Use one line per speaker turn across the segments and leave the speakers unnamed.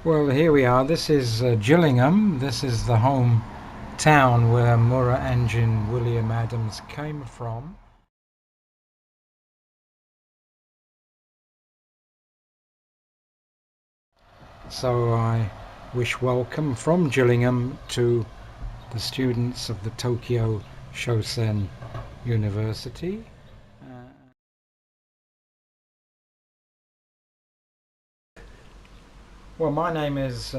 Well, here we are. This is Gillingham. This is the home town where Murrah engine William Adams came from. So I wish welcome from Gillingham to the students of the Tokyo Shosen University. Uh, well, my name is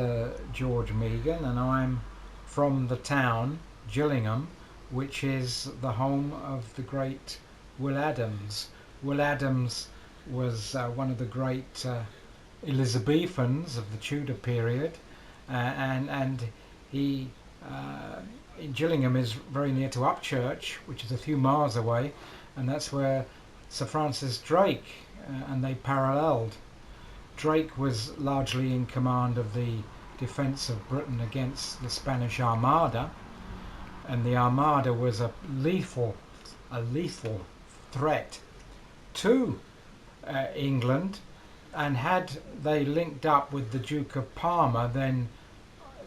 George Meegan, and I'm from the town Gillingham, which is the home of the great Will Adams. Will Adams was one of the great Elizabethans of the Tudor period, and he in Gillingham is very near to Upchurch, which is a few miles away, and that's where Sir Francis Drake and they paralleled. Drake was largely in command of the defence of Britain against the Spanish Armada, and the Armada was a lethal threat to England, and had they linked up with the Duke of Parma, then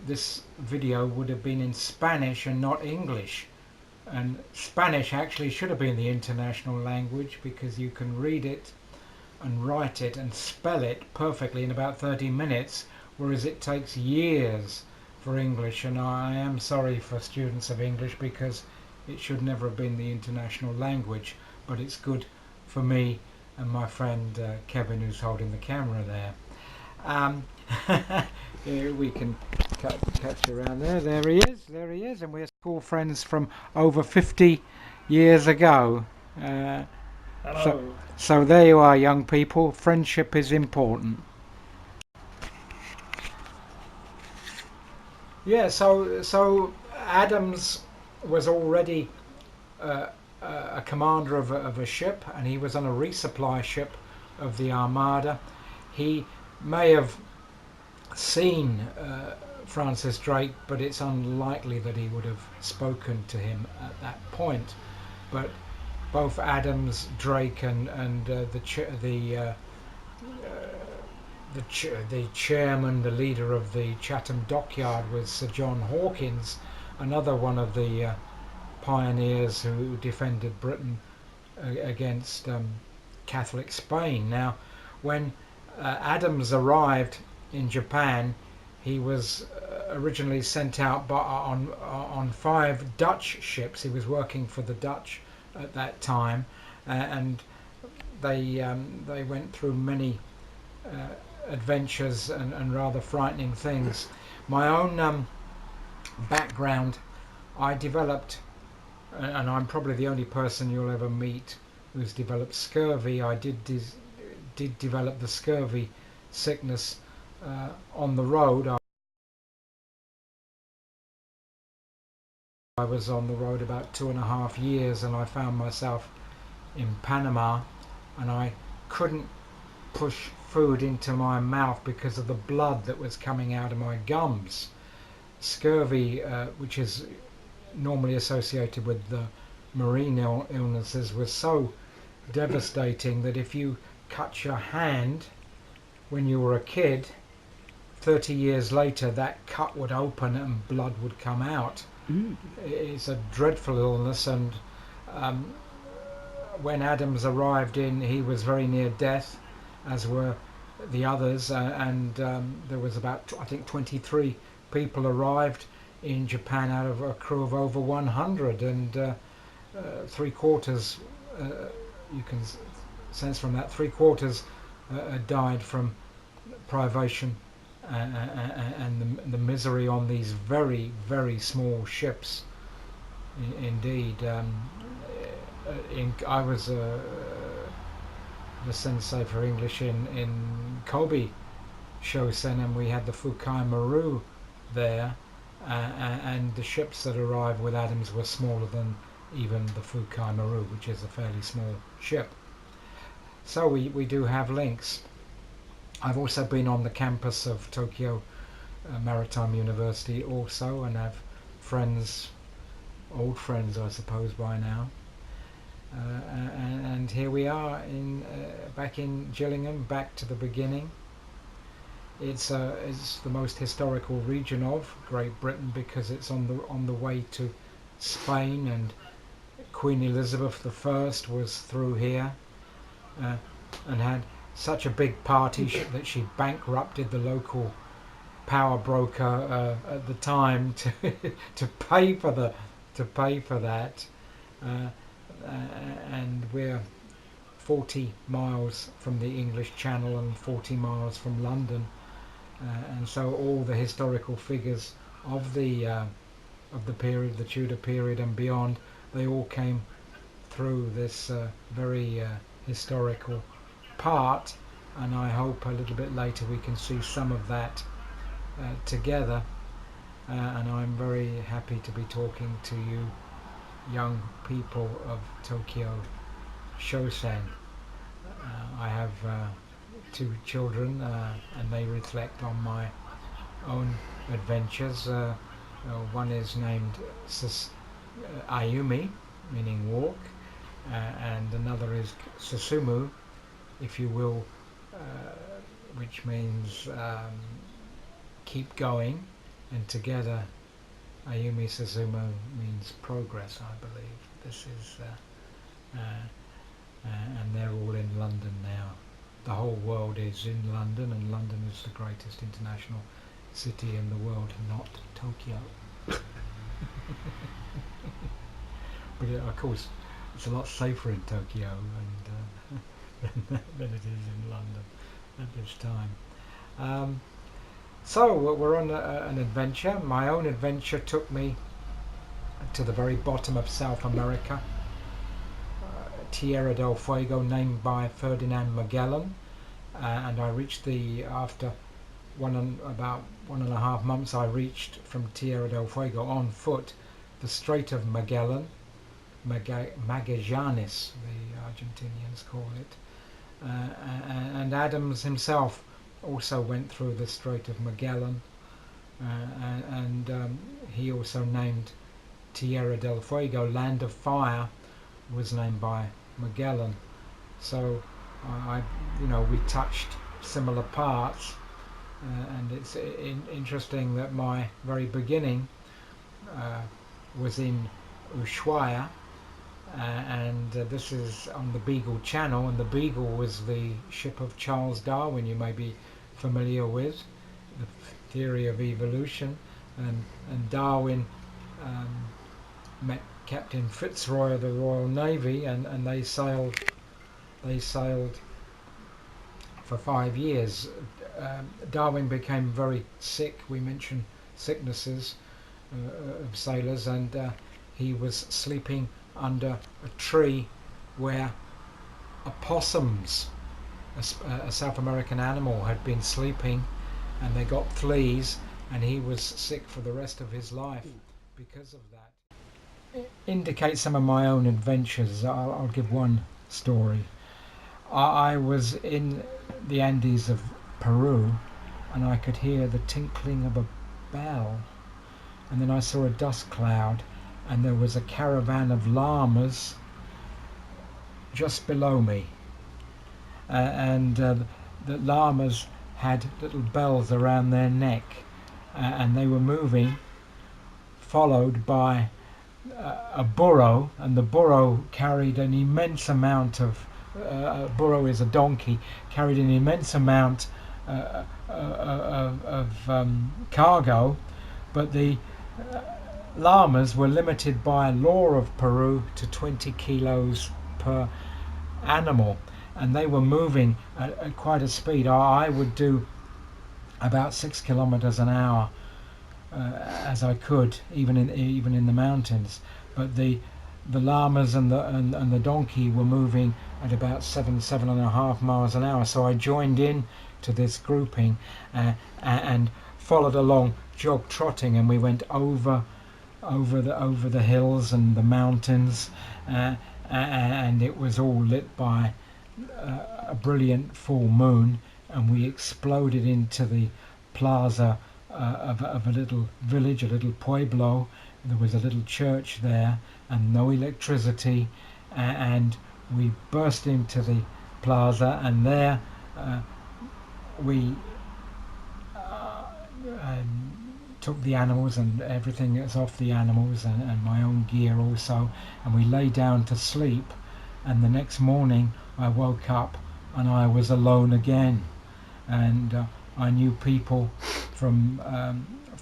this video would have been in Spanish and not English. And Spanish actually should have been the international language, because you can read it and write it and spell it perfectly in about 30 minutes, whereas it takes years for English. And I am sorry for students of English, because it should never have been the international language, but it's good for me and my friend Kevin, who's holding the camera there. Um, Here we can catch around there. There he is, and we're school friends from over 50 years ago. Uh, so,
Hello.
so there you are, young people. Friendship is important. Yeah. So Adams was already uh, a commander of a ship, and he was on a resupply ship of the Armada. He may have seen Francis Drake, but it's unlikely that he would have spoken to him at that point. But both Adams, Drake, and the chairman, the leader of the Chatham Dockyard, was Sir John Hawkins, another one of the pioneers who defended Britain against Catholic Spain. Now, when Adams arrived in Japan, he was originally sent out on 5 Dutch ships. He was working for the Dutch at that time, and they went through many uh, adventures and rather frightening things. My own background, I developed, and I'm probably the only person you'll ever meet who's developed scurvy. I did develop the scurvy sickness on the road. I was on the road about 2.5 years, and I found myself in Panama, and I couldn't push food into my mouth because of the blood that was coming out of my gums. Scurvy, which is normally associated with the marine illnesses, was so devastating that if you cut your hand when you were a kid, 30 years later that cut would open and blood would come out.
Mm.
It's a dreadful illness, and um, when Adams arrived in, he was very near death, as were the others, and there was about, I think, 23 people arrived in Japan out of a crew of over 100, and 3/4, you can sense from that, 3/4 died from privation and the misery on these very, very small ships. Indeed, I was the sensei for English in Kobe Shosen, and we had the Fukai Maru there, and the ships that arrived with Adams were smaller than even the Fukai Maru, which is a fairly small ship. So we do have links. I've also been on the campus of Tokyo Maritime University also, and have friends, old friends I suppose by now. And here we are back in Gillingham, back to the beginning. it's the most historical region of Great Britain because it's on the way to Spain, and Queen Elizabeth I was through here, uh, and had such a big party that she bankrupted the local power broker at the time to to pay for the to pay for that. Uh, and we're 40 miles from the English Channel and 40 miles from London, and so all the historical figures of the period, the Tudor period and beyond, they all came through this very historical part, and I hope a little bit later we can see some of that together. And I'm very happy to be talking to you young people of Tokyo Shosen. I have two children, and they reflect on my own adventures. One is named Ayumi, meaning walk, and another is Susumu, if you will, which means keep going, and together Ayumi Susumu means progress, I believe. This is and they're all in London now. The whole world is in London, and London is the greatest international city in the world, not Tokyo. But of course, it's a lot safer in Tokyo than it is in London at this time. So we're on an adventure. My own adventure took me to the very bottom of South America, Tierra del Fuego, named by Ferdinand Magellan, and I reached after about 1.5 months, I reached from Tierra del Fuego on foot the Strait of Magellan, Magallanes, the Argentinians call it, and Adams himself also went through the Strait of Magellan, and he also named Tierra del Fuego, Land of Fire, was named by Magellan. So we touched similar parts, and it's interesting that my very beginning was in Ushuaia, and this is on the Beagle Channel, and the Beagle was the ship of Charles Darwin, you may be familiar with the theory of evolution, and Darwin met Captain Fitzroy of the Royal Navy, and they sailed for 5 years. Darwin became very sick. We mentioned sicknesses of sailors, and he was sleeping under a tree where opossums, a South American animal, had been sleeping, and they got fleas, and he was sick for the rest of his life because of that. Indicate some of my own adventures. I'll give one story. I was in the Andes of Peru, and I could hear the tinkling of a bell, and then I saw a dust cloud, and there was a caravan of llamas just below me, and the llamas had little bells around their neck, and they were moving, followed by a burro, and the burro carried an immense amount of burro is a donkey, carried an immense amount of cargo, but the llamas were limited by law of Peru to 20 kilos per animal, and they were moving at quite a speed. I would do about 6 kilometers an hour as I could, even in the mountains, but the llamas and the donkey were moving at about 7.5 miles an hour. So I joined in to this grouping and followed along, jog trotting, and we went over the hills and the mountains, and it was all lit by a brilliant full moon, and we exploded into the plaza of a little village, a little pueblo. There was a little church there and no electricity, and we burst into the plaza, and there we took the animals and everything that's off the animals, and my own gear also, and we lay down to sleep. And the next morning I woke up and I was alone again, and I knew people from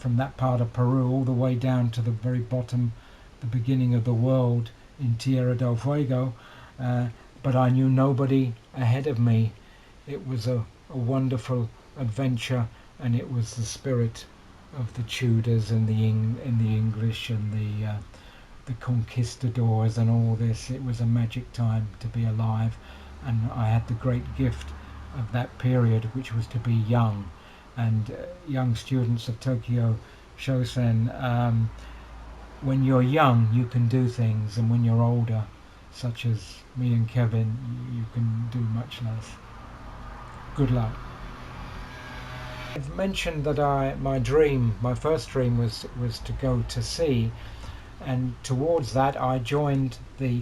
that part of Peru all the way down to the very bottom, the beginning of the world in Tierra del Fuego, but I knew nobody ahead of me. It was a wonderful adventure, and it was the spirit of the Tudors and in the English and the conquistadors and all this. It was a magic time to be alive, and I had the great gift of that period, which was to be young. And young students of Tokyo Shosen, when you're young you can do things, and when you're older, such as me and Kevin, you can do much less. Good luck. I've mentioned that my first dream was to go to sea, and towards that I joined the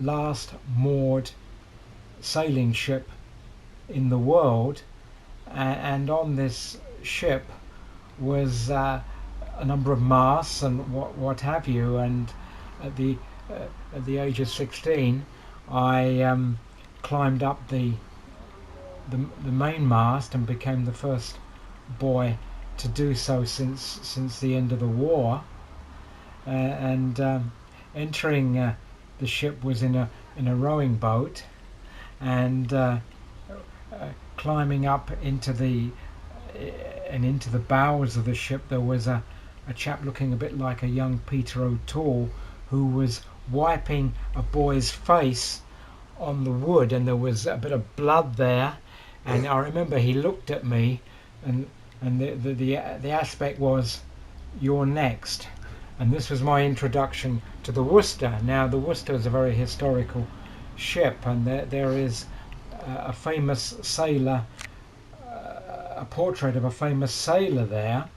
last moored sailing ship in the world, and on this ship was a number of masts and what have you. And at the age of 16, I climbed up the main mast and became the first boy to do so since the end of the war. And entering the ship was in a rowing boat, and climbing up into the bowels of the ship there was a chap looking a bit like a young Peter O'Toole, who was wiping a boy's face on the wood, and there was a bit of blood there. And I remember he looked at me, and the aspect was, "You're next." And this was my introduction to the Worcester. Now the Worcester is a very historical ship, and there is a famous sailor, a portrait of a famous sailor there,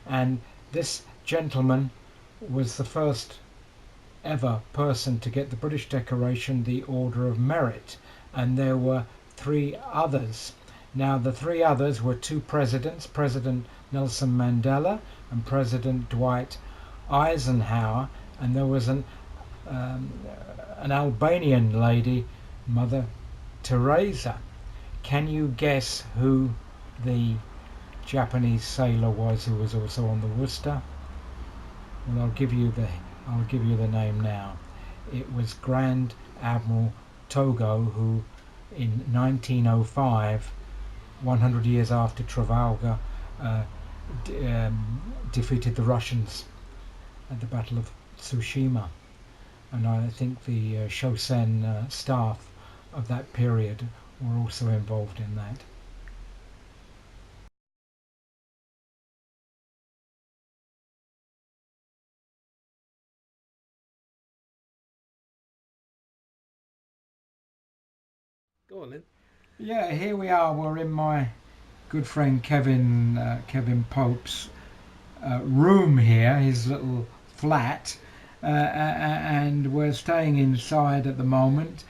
and this gentleman was the first ever person to get the British decoration, the Order of Merit, and there were 3 others. Now the 3 others were 2 presidents, President Nelson Mandela and President Dwight Eisenhower, and there was an Albanian lady, Mother Teresa. Can you guess who the Japanese sailor was who was also on the Worcester? Well, I'll give you the name now. It was Grand Admiral Togo, who in 1905, 100 years after Trafalgar, defeated the Russians at the Battle of Tsushima. And I think the Shosen staff of that period were also involved in that.
Go on then.
Yeah, here we are. We're in my good friend Kevin Pope's room here, his little flat, and we're staying inside at the moment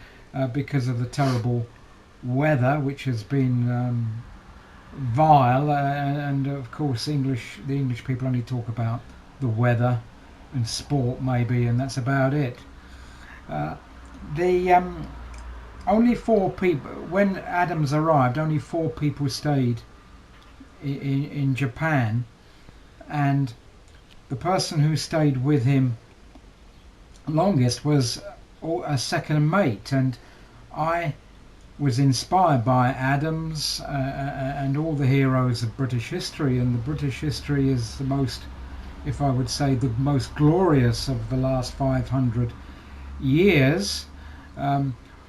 because of the terrible weather, which has been vile, and of course the English people only talk about the weather and sport maybe, and that's about it. The Only 4 people, when Adams arrived, only 4 people stayed in Japan, and the person who stayed with him longest was a second mate, and I was inspired by Adams and all the heroes of British history, and the British history is the most, if I would say, the most glorious of the last 500 years,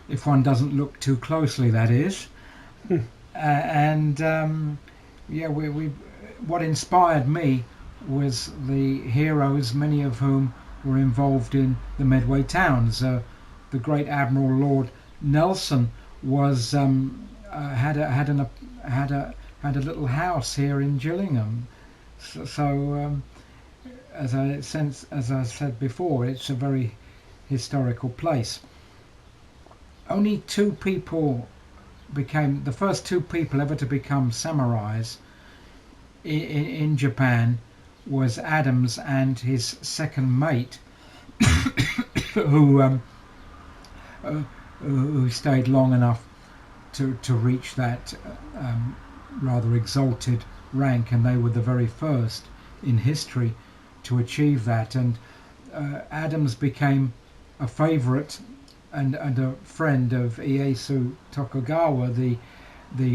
if one doesn't look too closely, that is. And yeah, what inspired me was the heroes, many of whom were involved in the Medway towns. The great Admiral Lord Nelson was had a little house here in Gillingham. So as I said before, it's a very historical place. Only 2 people became the first 2 people ever to become samurais in Japan was Adams and his second mate, who uh, who stayed long enough to reach that rather exalted rank, and they were the very first in history to achieve that. And Adams became a favourite and a friend of Ieyasu Tokugawa, the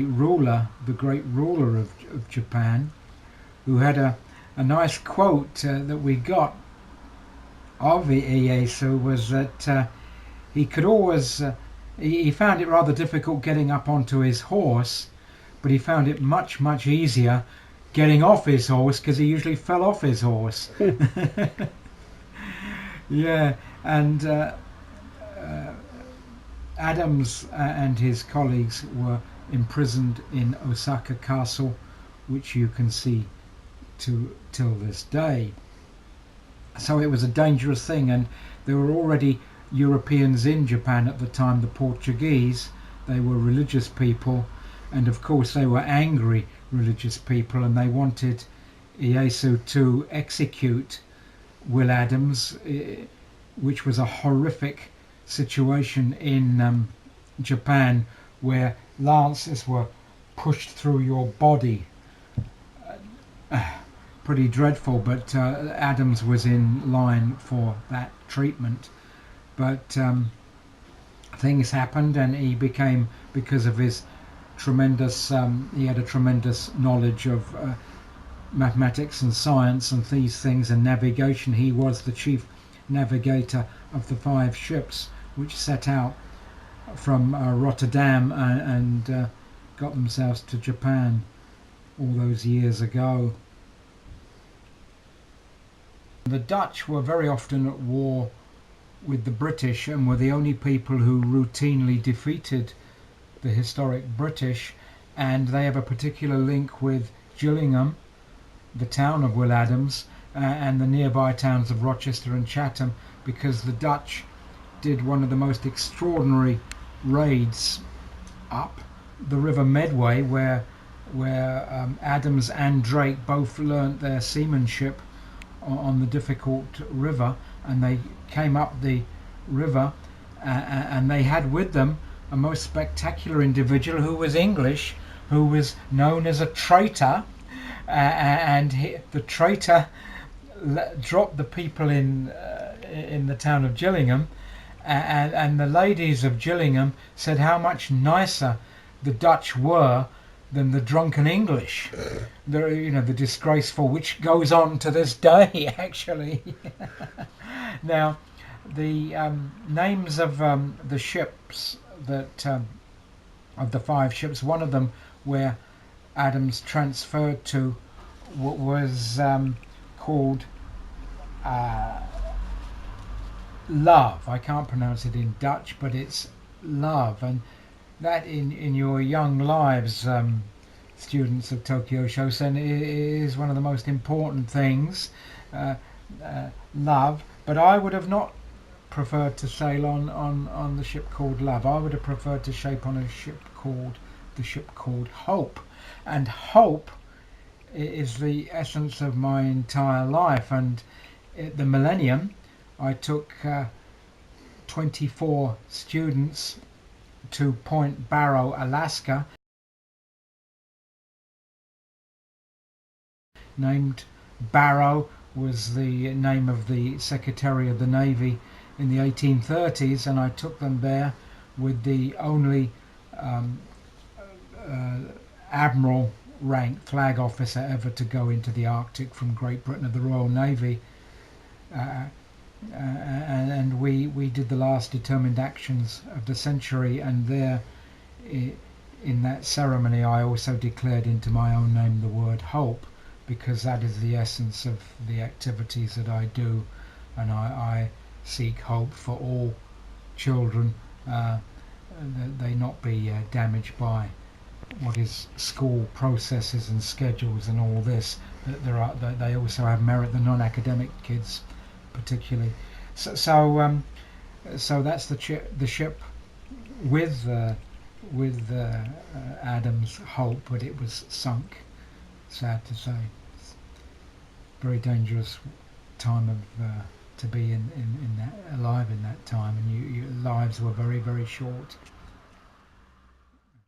ruler, the great ruler of Japan, who had a nice quote that we got of Ieyasu, was that he could always he found it rather difficult getting up onto his horse, but he found it much easier getting off his horse, because he usually fell off his horse. Yeah, and Adams and his colleagues were imprisoned in Osaka Castle, which you can see till this day. So it was a dangerous thing, and there were already Europeans in Japan at the time, the Portuguese. They were religious people, and of course they were angry religious people, and they wanted Ieyasu to execute Will Adams, which was a horrific situation in Japan, where lances were pushed through your body. Pretty dreadful, but Adams was in line for that treatment. But things happened, and he became, because of his tremendous, he had a tremendous knowledge of mathematics and science and these things and navigation. He was the chief navigator of the 5 ships which set out from Rotterdam and got themselves to Japan all those years ago. The Dutch were very often at war with the British, and were the only people who routinely defeated the historic British, and they have a particular link with Gillingham, the town of Will Adams, and the nearby towns of Rochester and Chatham, because the Dutch did one of the most extraordinary raids up the River Medway, where Adams and Drake both learnt their seamanship on the difficult river, and they came up the river, and they had with them a most spectacular individual who was English, who was known as a traitor, and the traitor dropped the people in the town of Gillingham, and the ladies of Gillingham said how much nicer the Dutch were than the drunken English. The disgraceful, which goes on to this day, actually. Now, the names of the ships that of the 5 ships, one of them where Adams transferred to was called Love. I can't pronounce it in Dutch, but it's Love, and that in your young lives, students of Tokyo Shosen, is one of the most important things. Love, but I would have not preferred to sail on the ship called Love. I would have preferred to shape on the ship called Hope, and hope is the essence of my entire life. And at the millennium, I took 24 students to Point Barrow, Alaska, named Barrow was the name of the Secretary of the Navy in the 1830s, and I took them there with the only admiral rank flag officer ever to go into the Arctic from Great Britain of the Royal Navy, and we did the last determined actions of the century, and there in that ceremony I also declared into my own name the word hope, because that is the essence of the activities that I do, and I seek hope for all children, that they not be damaged by what is school processes and schedules and all this. That they also have merit, the non-academic kids particularly. So that's the ship with Adam's Hope, but it was sunk, sad to say. very dangerous time of to be in that, alive in that time, and your lives were very, very short.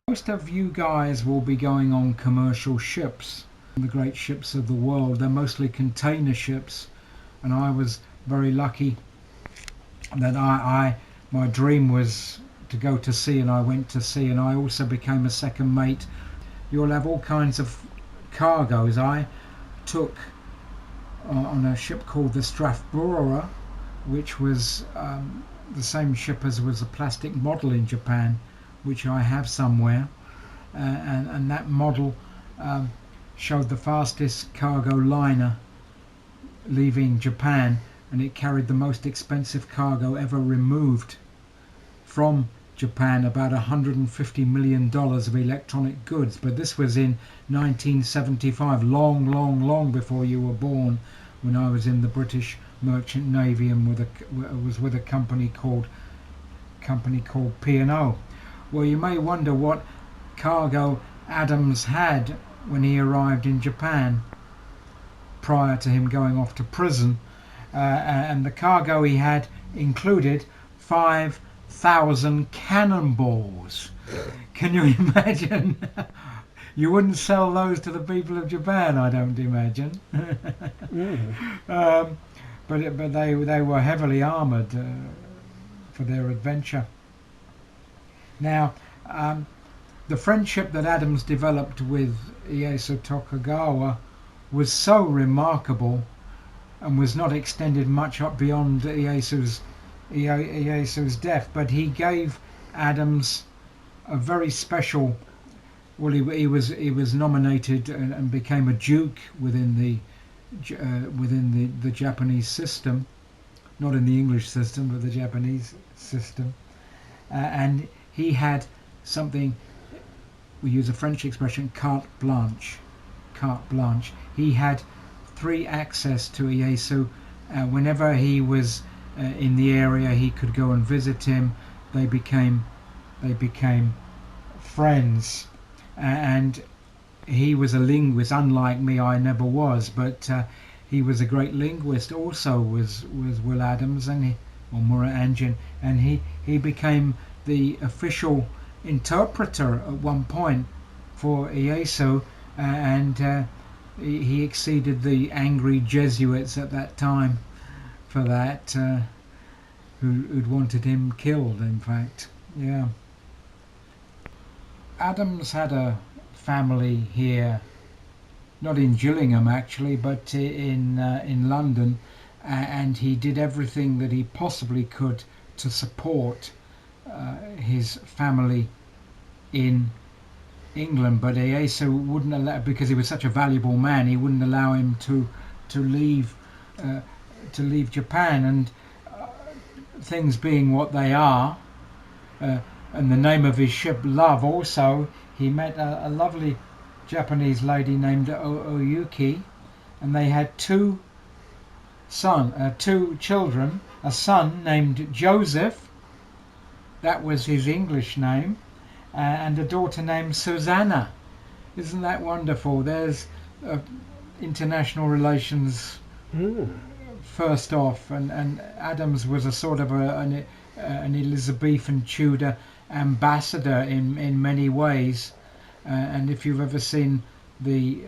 Most of you guys will be going on commercial ships, the great ships of the world. They're mostly container ships, and I was very lucky that my dream was to go to sea, and I went to sea, and I also became a second mate. You'll have all kinds of cargoes. I took on a ship called the Strathbora, which was the same ship as was a plastic model in Japan, which I have somewhere, and that model showed the fastest cargo liner leaving Japan, and it carried the most expensive cargo ever removed from Japan, about $150 million of electronic goods. But this was in 1975, long before you were born, when I was in the British Merchant Navy and was with a company called P&O. Well, you may wonder what cargo Adams had when he arrived in Japan prior to him going off to prison, and the cargo he had included 5,000 cannonballs. Can you imagine? You wouldn't sell those to the people of Japan, I don't imagine. But they were heavily armoured for their adventure. Now, the friendship that Adams developed with Ieyasu Tokugawa was so remarkable, and was not extended much up beyond Ieyasu's death. But he gave Adams a very special. Well, he was nominated and became a duke within the Japanese system, not in the English system, but the Japanese system, and he had something. We use a French expression, carte blanche. Carte blanche. He had free access to Ieyasu. Whenever he was in the area, he could go and visit him. They became friends, and he was a linguist. Unlike me, I never was, but he was a great linguist. Also, was Will Adams, and Mura Anjin, and he became the official interpreter at one point for Ieyasu, and he exceeded the angry Jesuits at that time for that, who'd wanted him killed, in fact. Yeah. Adams had a family here, not in Gillingham actually, but in London, and he did everything that he possibly could to support his family in England. But Ieyasu wouldn't allow, because he was such a valuable man, he wouldn't allow him to leave Japan. And things being what they are, and the name of his ship Love also, he met a lovely Japanese lady named Oyuki, and they had two children, a son named Joseph, that was his English name, and a daughter named Susanna. Isn't that wonderful? There's international relations first off, and Adams was a sort of an Elizabethan Tudor ambassador in many ways, and if you've ever seen the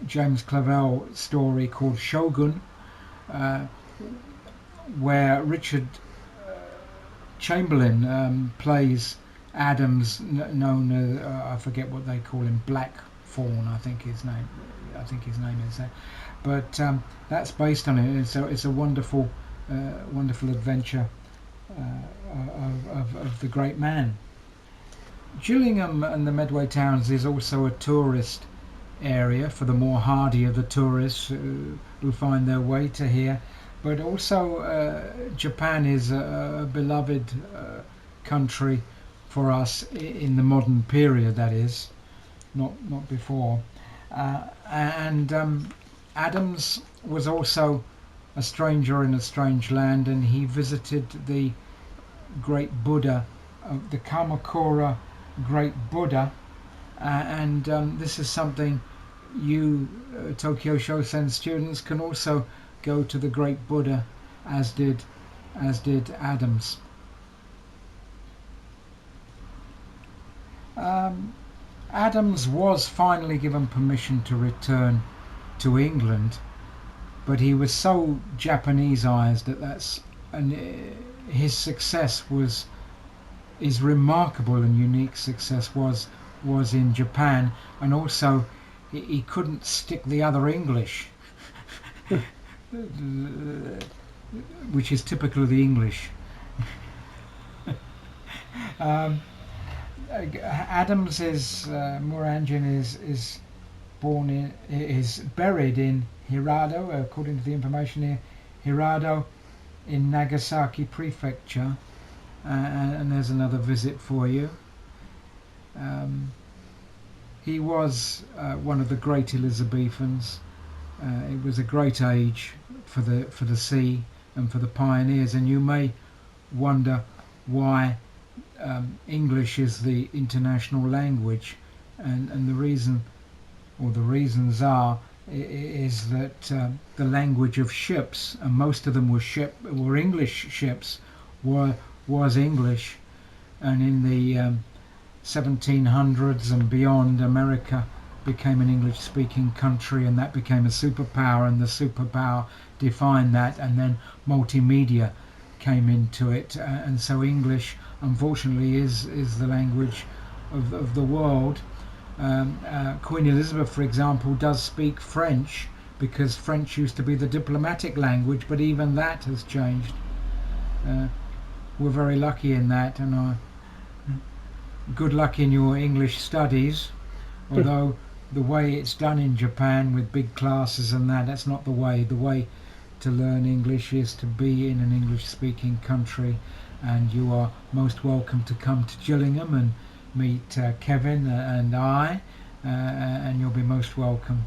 James Clavell story called Shogun, where Richard Chamberlain plays Adams, known as I forget what they call him, Blackthorn, I think his name is that. But that's based on it. It's a wonderful adventure of the great man. Gillingham and the Medway towns is also a tourist area for the more hardy of the tourists who find their way to here. But also Japan is a beloved country for us in the modern period, that is, not before. And Adams was also a stranger in a strange land, and he visited the great Buddha, the Kamakura great Buddha, and this is something you Tokyo Shosen students can also go to the Great Buddha, as did Adams. Adams was finally given permission to return to England, but he was so Japanesized his success his remarkable and unique success was in Japan, and also he couldn't stick the other English, which is typical of the English. Adams Muranjan is buried in Hirado, according to the information here, Hirado in Nagasaki Prefecture, and there's another visit for you. He was one of the great Elizabethans. It was a great age for the sea and for the pioneers, and you may wonder why English is the international language, and the reasons is that the language of ships, and most of them were English ships, was English, and in the 1700s and beyond, America became an English-speaking country, and that became a superpower, and the superpower defined that, and then multimedia came into it, and so English, unfortunately, is the language of the world. Queen Elizabeth, for example, does speak French, because French used to be the diplomatic language, but even that has changed. We're very lucky in that, and good luck in your English studies, although the way it's done in Japan with big classes and that's not the way. The way to learn English is to be in an English-speaking country, and you are most welcome to come to Gillingham and meet Kevin and I, and you'll be most welcome.